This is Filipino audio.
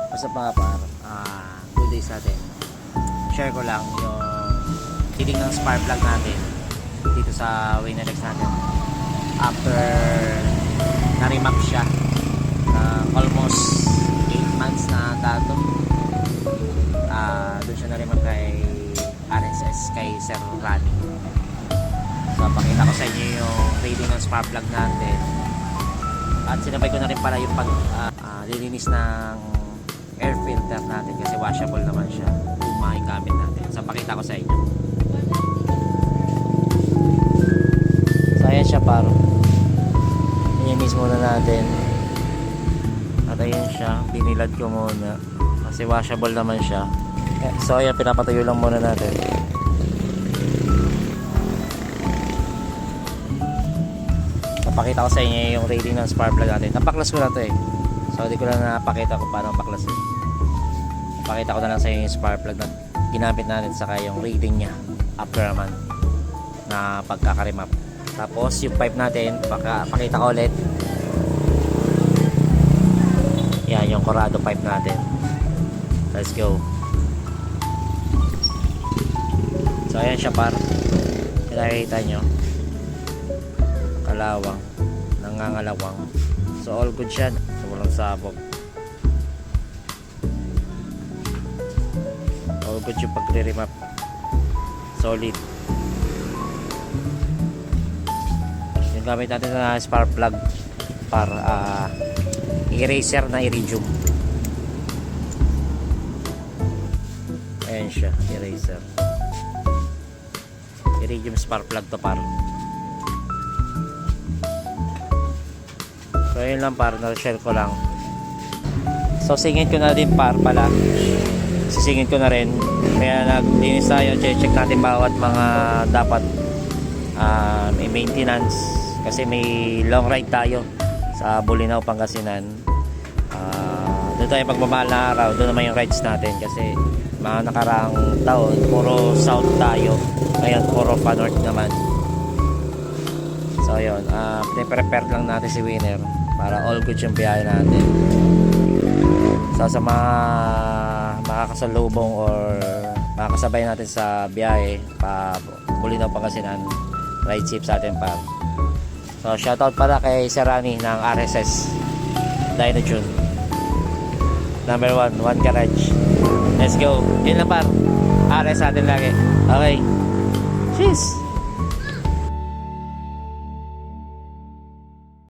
Basta mga par, good day sa atin. Share ko lang yung feeling ng spark plug natin dito sa Winalex natin. After na-remap siya, almost 8 months na dato. Doon siya na-remap kay RSS, kay Sir Rani. So, pakita ko sa inyo yung reading ng spark plug natin. At sinabay ko na rin pala yung lilinis ng air filter natin kasi washable naman siya. Luma yung gamit natin. So, pakita ko sa inyo. So, ayan siya paro. Ininis muna natin. At ayan siya. Binilad ko muna. Kasi washable naman siya. So, ayan. Pinapatayo lang muna natin. Pakita ko sa inyo yung rating ng spark plug natin. Napaklas ko na to eh. So di ko lang napakita kung paano baklasin. Pakita ko na lang sa inyo yung spark plug na ginamit natin, saka yung rating niya after a month na pagkakarimap. Tapos yung pipe natin, pakita ko ulit. Yan yung Corrado pipe natin. Let's go. So ayan siya par. Nakikita nyo kalawang, nangangalawang. So all good siya. So walang sabog. All good yung pagre-remap. Solid. Yung gamit natin na spark plug para eraser na iridium. Ayan siya, eraser. Iridium spark plug to par. So yun lang par, na-share ko lang. So singit ko na din par pala. Sisingit ko na rin. Kaya naglinis tayo, check natin bawat mga dapat may maintenance. Kasi may long ride tayo sa Bolinao, Pangasinan. Doon tayo pagmamahal na araw, doon naman yung rides natin. Kasi mga nakaraang taon, puro south tayo. Ngayon puro pa north naman. So yun, prepare lang natin si Winner para all good yung biyahe natin. So sa mga makakasalubong or makakasabay natin sa biyahe pa Bolinao, Pangasinan, ride safe sa atin pa. So shoutout para kay Sir Rani ng RSS Dyno Tune number 1 garage. Let's go. Yun lang par, RS sa atin lagi. Okay, cheers.